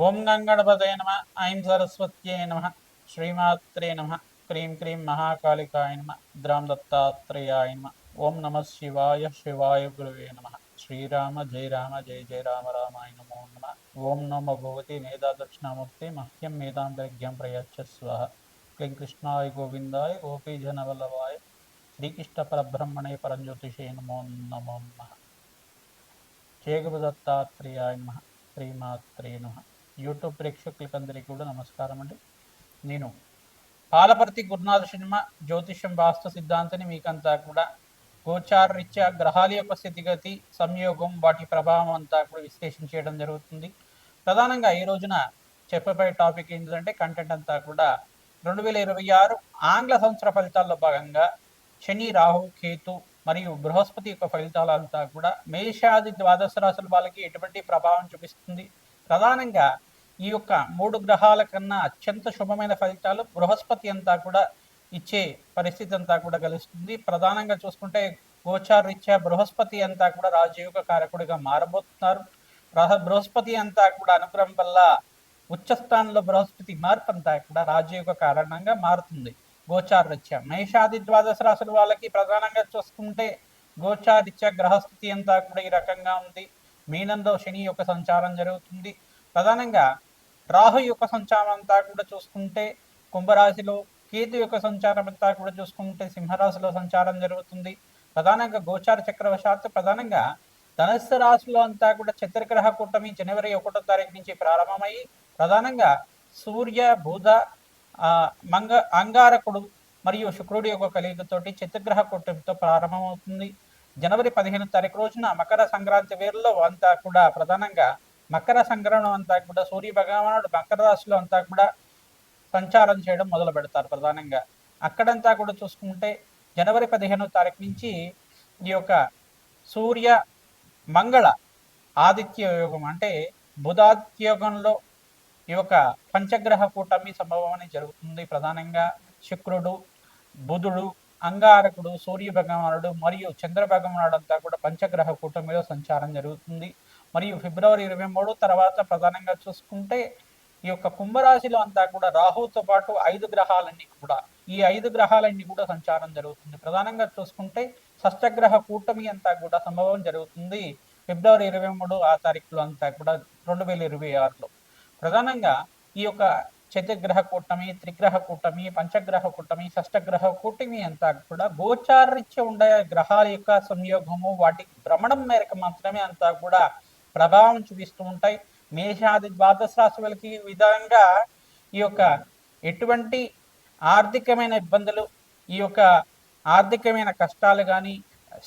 ఓం గంగణపతయ నమ. ఐం సరస్వత్యై నమ. శ్రీమాత్రే నమ. క్రీం క్రీం మహాకాళికాయ నమ. ద్రాం దత్తాత్రేయాయ నమ. ఓం నమ శివాయ శివాయ గురువే నమ. శ్రీరామ జయ రామ జయ జయ రామ రామాయ నమో నమ. ఓం నమో భగవతి మేధా దక్షిణామూర్తి మహ్యం మేధాంతరిజ్ఞం ప్రయచ్చ స్వాహ. క్లీం కృష్ణాయ గోవిందాయ గోపీజనవల్లభాయ శ్రీకృష్ణ పరబ్రహ్మణే పరంజ్యోతిషే నమో నమో నమ. జయ గురు దత్తాత్రేయాయ నమ. శ్రీమాత్రే నమ. యూట్యూబ్ ప్రేక్షకులకందరికీ కూడా నమస్కారం అండి. నేను పాలపర్తి గురునాథ శర్మ జ్యోతిష్యం వాస్తు సిద్ధాంతిని మీకంతా కూడా గోచారరీత్యా గ్రహాల యొక్క స్థితిగతి సంయోగం వాటి ప్రభావం అంతా కూడా విశ్లేషణ చేయడం జరుగుతుంది. ప్రధానంగా ఈ రోజున చెప్పబోయే టాపిక్ ఏంటంటే కంటెంట్ అంతా కూడా 2026 ఆంగ్ల సంవత్సర ఫలితాల్లో భాగంగా శని రాహు కేతు మరియు బృహస్పతి యొక్క ఫలితాలంతా కూడా మేషాది ద్వాదశ రాశుల వాళ్ళకి ఎటువంటి ప్రభావం చూపిస్తుంది. ప్రధానంగా ఈ యొక్క 3 గ్రహాల కన్నా అత్యంత శుభమైన ఫలితాలు బృహస్పతి అంతా కూడా ఇచ్చే పరిస్థితి అంతా కూడా కలుస్తుంది. ప్రధానంగా చూసుకుంటే గోచారరీత్యా బృహస్పతి అంతా కూడా రాజయోగ కారకుడిగా మారబోతున్నారు. బృహస్పతి అంతా కూడా అనుగ్రహం వల్ల ఉచ్చస్థానంలో బృహస్పతి మార్పు అంతా కూడా రాజయోగ కారణంగా మారుతుంది. గోచారరీత్యా మేషాది ద్వాదశ రాశుల వాళ్ళకి ప్రధానంగా చూసుకుంటే గోచారరీత్యా గ్రహస్థితి అంతా కూడా ఈ రకంగా ఉంది. మీనంలో శని యొక్క సంచారం జరుగుతుంది. ప్రధానంగా రాహు యొక్క సంచారం అంతా కూడా చూసుకుంటే కుంభరాశిలో, కేతు యొక్క సంచారం అంతా కూడా చూసుకుంటే సింహరాశిలో సంచారం జరుగుతుంది. ప్రధానంగా గోచార చక్రవశాత్తు ప్రధానంగా ధనుస్సు రాశిలో అంతా కూడా చతుర్గ్రహ కూటమి జనవరి 1వ తారీఖు నుంచి ప్రారంభమై ప్రధానంగా సూర్య బుధ అంగారకుడు మరియు శుక్రుడి యొక్క కలియుగతోటి చతుర్గ్రహ కూటమితో ప్రారంభమవుతుంది. జనవరి 15వ తారీఖు రోజున మకర సంక్రాంతి వేరులో అంతా కూడా ప్రధానంగా మకర సంక్రమణం అంతా కూడా సూర్య భగవానుడు మకర రాశిలో అంతా కూడా సంచారం చేయడం మొదలు పెడతారు. ప్రధానంగా అక్కడంతా కూడా చూసుకుంటే జనవరి 15వ తారీఖు నుంచి ఈ యొక్క సూర్య మంగళ ఆదిత్య యోగం అంటే బుధాదిత్య యోగంలో ఈ యొక్క పంచగ్రహ కూటమి సంభవం అనేది జరుగుతుంది. ప్రధానంగా శుక్రుడు, బుధుడు, అంగారకుడు, సూర్య భగవానుడు మరియు చంద్ర భగవానుడు అంతా కూడా పంచగ్రహ కూటమిలో సంచారం జరుగుతుంది. మరియు ఫిబ్రవరి 23 తర్వాత ప్రధానంగా చూసుకుంటే ఈ యొక్క కుంభరాశిలో అంతా కూడా రాహుతో పాటు 5 గ్రహాలన్నీ కూడా ఈ 5 గ్రహాలన్నీ కూడా సంచారం జరుగుతుంది. ప్రధానంగా చూసుకుంటే షష్టగ్రహ కూటమి అంతా కూడా సంభవం జరుగుతుంది ఫిబ్రవరి 23 ఆ తారీఖులో అంతా కూడా 2026లో. ప్రధానంగా ఈ యొక్క చతుర్గ్రహ కూటమి, త్రిగ్రహ కూటమి, పంచగ్రహ కూటమి, షష్టగ్రహ కూటమి అంతా కూడా గోచారరీత్యా ఉండే గ్రహాల యొక్క సంయోగము వాటి భ్రమణం మేరకు మాత్రమే అంతా కూడా ప్రభావం చూపిస్తూ ఉంటాయి. మేషాది ద్వాదశ రాశి వాళ్ళకి విధంగా ఈ యొక్క ఎటువంటి ఆర్థికమైన ఇబ్బందులు, ఈ యొక్క ఆర్థికమైన కష్టాలు కానీ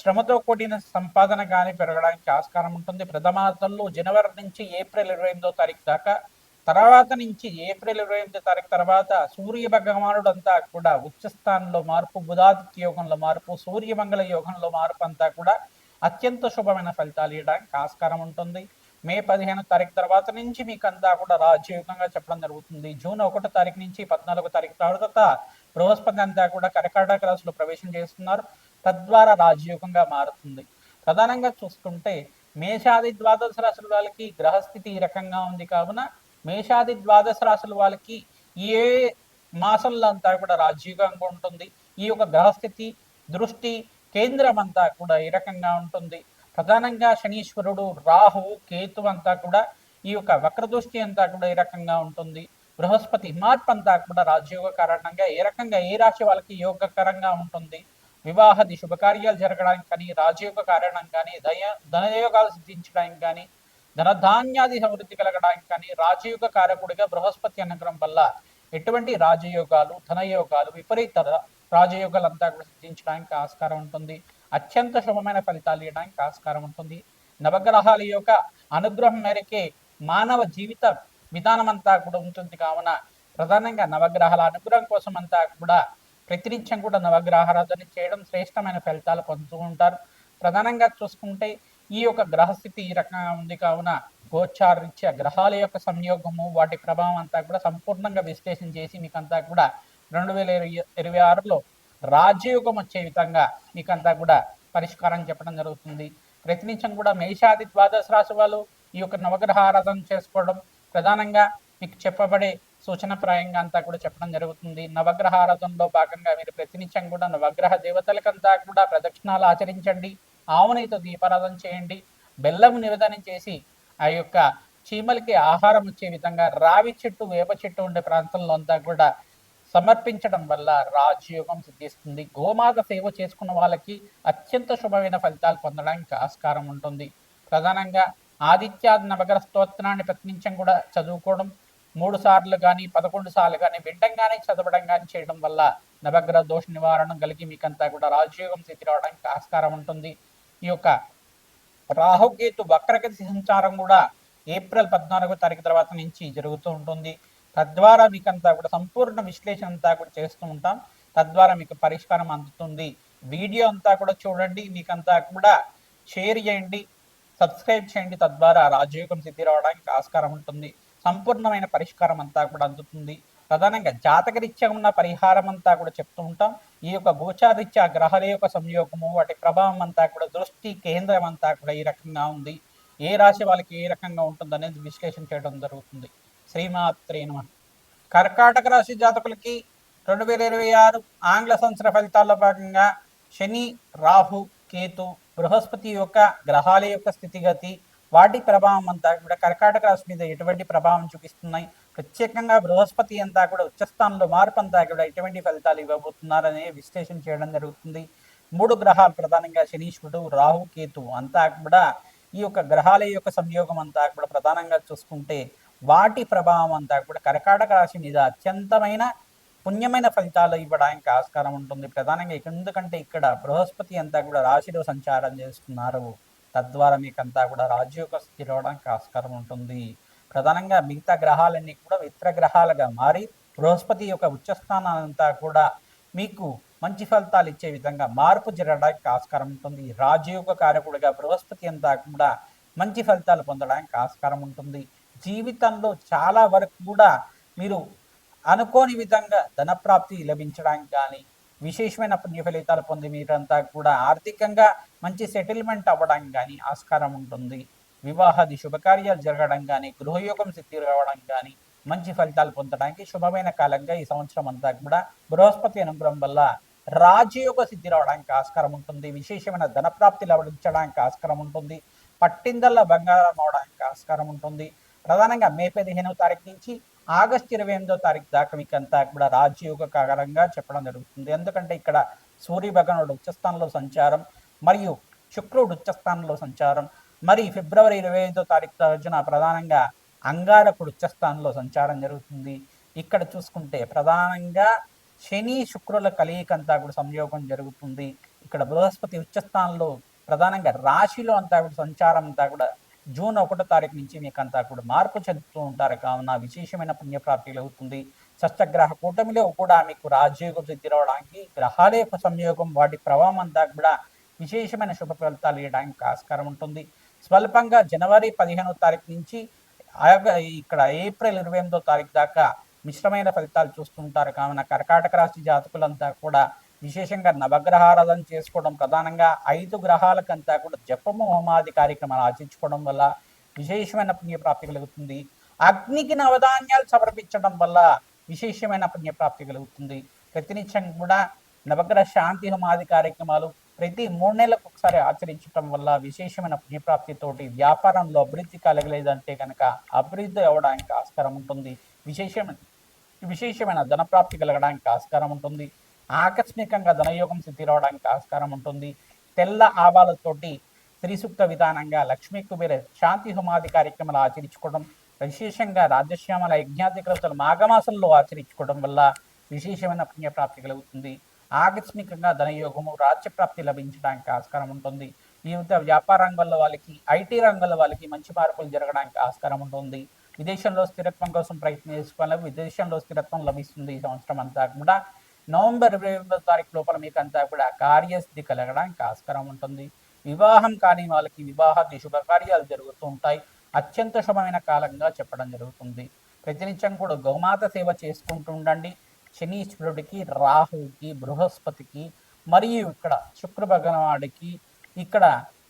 శ్రమతో కూడిన సంపాదన కానీ పెరగడానికి ఆస్కారం ఉంటుంది. ప్రథమార్థంలో జనవరి నుంచి ఏప్రిల్ 28వ తారీఖు దాకా, తర్వాత నుంచి ఏప్రిల్ 28వ తారీఖు తర్వాత సూర్య భగవానుడు అంతా కూడా ఉచ్చస్థానంలో మార్పు, బుధాదిత్య యోగంలో మార్పు, సూర్యమంగళ యోగంలో మార్పు అంతా కూడా అత్యంత శుభమైన ఫలితాలు ఇవ్వడానికి ఆస్కారం ఉంటుంది. మే 15వ తారీఖు తర్వాత నుంచి మీకు అంతా కూడా రాజయోగంగా చెప్పడం జరుగుతుంది. జూన్ 1వ తారీఖు నుంచి 14వ తారీఖు తర్వాత బృహస్పతి అంతా కూడా కర్కాటక రాశిలో ప్రవేశం చేస్తున్నారు. తద్వారా రాజయోగంగా మారుతుంది. ప్రధానంగా చూసుకుంటే మేషాది ద్వాదశ రాశుల వాళ్ళకి గ్రహస్థితి ఈ రకంగా ఉంది కావున మేషాది ద్వాదశ రాశుల వాళ్ళకి ఏ మాసంలో అంతా కూడా రాజయోగంగా ఉంటుంది. ఈ యొక్క గ్రహస్థితి దృష్టి కేంద్రం అంతా కూడా ఈ రకంగా ఉంటుంది. ప్రధానంగా శనీశ్వరుడు, రాహు, కేతు అంతా కూడా ఈ యొక్క వక్రదృష్టి అంతా కూడా ఈ రకంగా ఉంటుంది. బృహస్పతి మార్పు అంతా కూడా రాజయోగ కారణంగా ఏ రకంగా ఏ రాశి వాళ్ళకి యోగకరంగా ఉంటుంది. వివాహాది శుభకార్యాలు జరగడానికి కానీ, రాజయోగ కారణం కానీ, ధనయోగాలు సిద్ధించడానికి కానీ, ధనధాన్యాది సమృద్ధి కలగడానికి కానీ రాజయోగ కారకుడిగా బృహస్పతి అనుగ్రహం వల్ల ఎటువంటి రాజయోగాలు, ధనయోగాలు, విపరీత రాజయోగాలు అంతా కూడా సిద్ధించడానికి ఆస్కారం ఉంటుంది. అత్యంత శుభమైన ఫలితాలు ఇవ్వడానికి ఆస్కారం ఉంటుంది. నవగ్రహాల యొక్క అనుగ్రహం మేరకే మానవ జీవిత విధానం అంతా కూడా ఉంటుంది కావున ప్రధానంగా నవగ్రహాల అనుగ్రహం కోసం అంతా కూడా ప్రతినిత్యం కూడా నవగ్రహారాధన చేయడం శ్రేష్టమైన ఫలితాలు పొందుతూ ఉంటారు. ప్రధానంగా చూసుకుంటే ఈ యొక్క గ్రహస్థితి ఈ రకంగా ఉంది కావున గోచారరీత్యా గ్రహాల యొక్క సంయోగము వాటి ప్రభావం అంతా కూడా సంపూర్ణంగా విశ్లేషణ చేసి మీకంతా కూడా 2026లో రాజయోగం వచ్చే విధంగా మీకంతా కూడా పరిష్కారం చెప్పడం జరుగుతుంది. ప్రతినిత్యం కూడా మేషాది ద్వాదశ రాశి వాళ్ళు ఈ యొక్క నవగ్రహ ఆరాధన చేసుకోవడం, ప్రధానంగా మీకు చెప్పబడే సూచనప్రాయంగా అంతా కూడా చెప్పడం జరుగుతుంది. నవగ్రహ ఆరాధనలో భాగంగా మీరు ప్రతినిత్యం కూడా నవగ్రహ దేవతలకంతా కూడా ప్రదక్షిణాలు ఆచరించండి. ఆవునేతో దీపారాధన చేయండి. బెల్లం నివేదనం చేసి ఆ యొక్క చీమలకి ఆహారం వచ్చే విధంగా రావి చెట్టు, వేప చెట్టు ఉండే ప్రాంతంలో అంతా కూడా సమర్పించడం వల్ల రాజయోగం సిద్ధిస్తుంది. గోమాత సేవ చేసుకున్న వాళ్ళకి అత్యంత శుభమైన ఫలితాలు పొందడానికి ఆస్కారం ఉంటుంది. ప్రధానంగా ఆదిత్యాది నవగ్రహ స్తోత్రాన్ని ప్రతినిత్యం కూడా చదువుకోవడం 3 సార్లు కానీ 11 సార్లు కానీ వినడం కానీ చదవడం కానీ చేయడం వల్ల నవగ్రహ దోష నివారణ కలిగి మీకంతా కూడా రాజయోగం స్థితి రావడానికి ఆస్కారం ఉంటుంది. ఈ యొక్క రాహుకేతు వక్రగతి సంచారం కూడా ఏప్రిల్ 14వ తారీఖు తర్వాత నుంచి జరుగుతూ ఉంటుంది. తద్వారా మీకంతా కూడా సంపూర్ణ విశ్లేషణ అంతా కూడా చేస్తూ ఉంటాం. తద్వారా మీకు పరిష్కారం అందుతుంది. వీడియో అంతా కూడా చూడండి, మీకంతా కూడా షేర్ చేయండి, సబ్స్క్రైబ్ చేయండి. తద్వారా రాజయోగం సిద్ధి రావడానికి ఆస్కారం ఉంటుంది. సంపూర్ణమైన పరిష్కారం అంతా కూడా అందుతుంది. ప్రధానంగా జాతకరీత్యా ఉన్న పరిహారం అంతా కూడా చెప్తూ ఉంటాం. ఈ యొక్క గోచారీత్యా గ్రహాల యొక్క సంయోగము, వాటి ప్రభావం అంతా కూడా దృష్టి కేంద్రం అంతా కూడా ఈ రకంగా ఉంది. ఏ రాశి వాళ్ళకి ఏ రకంగా ఉంటుంది అనేది విశ్లేషణ చేయడం జరుగుతుంది. శ్రీమాత్రే నమః. కర్కాటక రాశి జాతకులకి 2026 ఆంగ్ల సంవత్సర ఫలితాల్లో భాగంగా శని, రాహు, కేతు, బృహస్పతి యొక్క గ్రహాల యొక్క స్థితిగతి, వాటి ప్రభావం అంతా కూడా కర్కాటక రాశి మీద ఎటువంటి ప్రభావం చూపిస్తున్నాయి, ప్రత్యేకంగా బృహస్పతి అంతా కూడా ఉచ్చస్థానంలో మార్పు అంతా కూడా ఎటువంటి ఫలితాలు ఇవ్వబోతున్నారనే విశ్లేషణ చేయడం జరుగుతుంది. 3 గ్రహాలు ప్రధానంగా శనీశ్వరుడు, రాహు, కేతు అంతా కూడా ఈ యొక్క గ్రహాల యొక్క సంయోగం అంతా కూడా ప్రధానంగా చూసుకుంటే వాటి ప్రభావం అంతా కూడా కర్కాటక రాశి మీద అత్యంతమైన పుణ్యమైన ఫలితాలు ఇవ్వడానికి ఆస్కారం ఉంటుంది. ప్రధానంగా ఎందుకంటే ఇక్కడ బృహస్పతి అంతా కూడా రాశిలో సంచారం చేస్తున్నారు. తద్వారా మీకంతా కూడా రాజయోగ స్థితి రావడానికి ఆస్కారం ఉంటుంది. ప్రధానంగా మిగతా గ్రహాలన్నీ కూడా మిత్ర గ్రహాలుగా మారి బృహస్పతి యొక్క ఉచ్చస్థానాలంతా కూడా మీకు మంచి ఫలితాలు ఇచ్చే విధంగా మార్పు జరగడానికి ఆస్కారం ఉంటుంది. రాజయోగ కారకుడిగా బృహస్పతి అంతా కూడా మంచి ఫలితాలు పొందడానికి ఆస్కారం ఉంటుంది. జీవితంలో చాలా వరకు కూడా మీరు అనుకోని విధంగా ధనప్రాప్తి లభించడానికి కానీ, విశేషమైన పుణ్య ఫలితాలు పొంది మీరంతా కూడా ఆర్థికంగా మంచి సెటిల్మెంట్ అవ్వడానికి కానీ ఆస్కారం ఉంటుంది. వివాహాది శుభకార్యాలు జరగడం కానీ, గృహయోగం సిద్ధి రావడం కానీ, మంచి ఫలితాలు పొందడానికి శుభమైన కాలంగా ఈ సంవత్సరం అంతా కూడా బృహస్పతి అనుగ్రహం వల్ల రాజయోగ సిద్ధి రావడానికి ఆస్కారం ఉంటుంది. విశేషమైన ధనప్రాప్తి లభించడానికి ఆస్కారం ఉంటుంది. పట్టిందల్లా బంగారం అవడానికి ఆస్కారం ఉంటుంది. ప్రధానంగా మే 15వ తారీఖు నుంచి ఆగస్టు 28వ తారీఖు దాకా మీకు అంతా కూడా రాజయోగ కారణంగా చెప్పడం జరుగుతుంది. ఎందుకంటే ఇక్కడ సూర్య భగవానుడు ఉచ్చస్థానంలో సంచారం మరియు శుక్రుడు ఉచ్చస్థానంలో సంచారం, మరి ఫిబ్రవరి 25వ తారీఖు రోజున ప్రధానంగా అంగారకుడు ఉచ్చస్థానంలో సంచారం జరుగుతుంది. ఇక్కడ చూసుకుంటే ప్రధానంగా శని శుక్రుల కలయికంతా కూడా సంయోగం జరుగుతుంది. ఇక్కడ బృహస్పతి ఉచ్చస్థానంలో ప్రధానంగా రాశిలో అంతా కూడా సంచారం అంతా కూడా జూన్ 1వ తారీఖు నుంచి మీకు అంతా కూడా మార్పు చెందుతూ ఉంటారు. కావున విశేషమైన పుణ్యప్రాప్తి కలుగుతుంది. షష్టగ్రహ కూటమిలో కూడా మీకు రాజయోగం సిద్ధి రావడానికి గ్రహాల యొక్క సంయోగం, వాటి ప్రభావం అంతా కూడా విశేషమైన శుభ ఫలితాలు ఇవ్వడానికి ఆస్కారం ఉంటుంది. స్వల్పంగా జనవరి 15వ తారీఖు నుంచి ఇక్కడ ఏప్రిల్ 28వ తారీఖు దాకా మిశ్రమైన ఫలితాలు చూస్తుంటారు. కావున కర్కాటక రాశి జాతకులంతా కూడా విశేషంగా నవగ్రహారాధన చేసుకోవడం, ప్రధానంగా 5 గ్రహాలకంతా కూడా జపము హోమాది కార్యక్రమాలు ఆచరించుకోవడం వల్ల విశేషమైన పుణ్యప్రాప్తి కలుగుతుంది. అగ్నికి నవధాన్యాలు సమర్పించడం వల్ల విశేషమైన పుణ్యప్రాప్తి కలుగుతుంది. ప్రతినిత్యం కూడా నవగ్రహ శాంతి హోమాది కార్యక్రమాలు ప్రతి 3 నెలలకు ఒకసారి ఆచరించడం వల్ల విశేషమైన పుణ్యప్రాప్తితోటి వ్యాపారంలో అభివృద్ధి కలగలేదంటే కనుక అభివృద్ధి అవ్వడానికి ఆస్కారం ఉంటుంది. విశేషమైన ధనప్రాప్తి కలగడానికి ఆస్కారం ఉంటుంది. ఆకస్మికంగా ధనయోగం సిద్ధి రావడానికి ఆస్కారం ఉంటుంది. తెల్ల ఆవాలతోటి శ్రీ సూక్త విధానంగా లక్ష్మీ కుబేర శాంతి హోమాది కార్యక్రమాలు ఆచరించుకోవడం, విశేషంగా రాజశ్యామల యజ్ఞాధికృతులు మాఘమాసంలో ఆచరించుకోవడం వల్ల విశేషమైన పుణ్యప్రాప్తి కలుగుతుంది. ఆకస్మికంగా ధనయోగము, రాజ్యప్రాప్తి లభించడానికి ఆస్కారం ఉంటుంది. వివిధ వ్యాపార రంగంలో వాళ్ళకి, ఐటీ రంగంలో వాళ్ళకి మంచి మార్పులు జరగడానికి ఆస్కారం ఉంటుంది. విదేశంలో స్థిరత్వం కోసం ప్రయత్నం చేసుకోవాలి, విదేశంలో స్థిరత్వం లభిస్తుంది. ఈ సంవత్సరం అంతా కూడా నవంబర్ 28వ తారీఖు లోపల మీకు అంతా కూడా కార్యసిద్ధి కలగడానికి ఆస్కారం ఉంటుంది. వివాహం కాని వాళ్ళకి వివాహాది శుభకార్యాలు జరుగుతూ ఉంటాయి. అత్యంత శుభమైన కాలంగా చెప్పడం జరుగుతుంది. ప్రతినిత్యం కూడా గోమాత సేవ చేసుకుంటూ ఉండండి. శనీశ్వరుడికి, రాహుకి, బృహస్పతికి మరియు ఇక్కడ శుక్ర భగవానుడికి, ఇక్కడ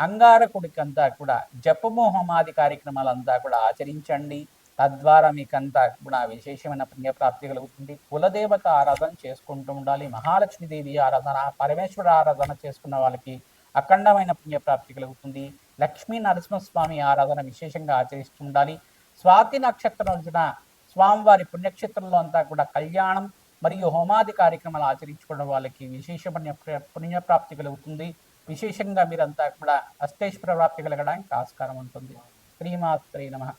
అంగారకుడికి అంతా కూడా జపము హోమాది కార్యక్రమాలంతా కూడా ఆచరించండి. తద్వారా మీకంతా కూడా విశేషమైన పుణ్యప్రాప్తి కలుగుతుంది. కులదేవత ఆరాధన చేసుకుంటూ ఉండాలి. మహాలక్ష్మీదేవి ఆరాధన, పరమేశ్వర ఆరాధన చేసుకున్న వాళ్ళకి అఖండమైన పుణ్యప్రాప్తి కలుగుతుంది. లక్ష్మీ నరసింహస్వామి ఆరాధన విశేషంగా ఆచరిస్తూ ఉండాలి. స్వాతి నక్షత్రం రోజున స్వామివారి పుణ్యక్షేత్రంలో అంతా కూడా కళ్యాణం మరియు హోమాది కార్యక్రమాలు ఆచరించుకోవడం వాళ్ళకి విశేష పుణ్యప్రాప్తి కలుగుతుంది. విశేషంగా మీరంతా కూడా అష్టైశ్వర ప్రాప్తి కలగడానికి ఆస్కారం ఉంటుంది. శ్రీమాత్రే నమః.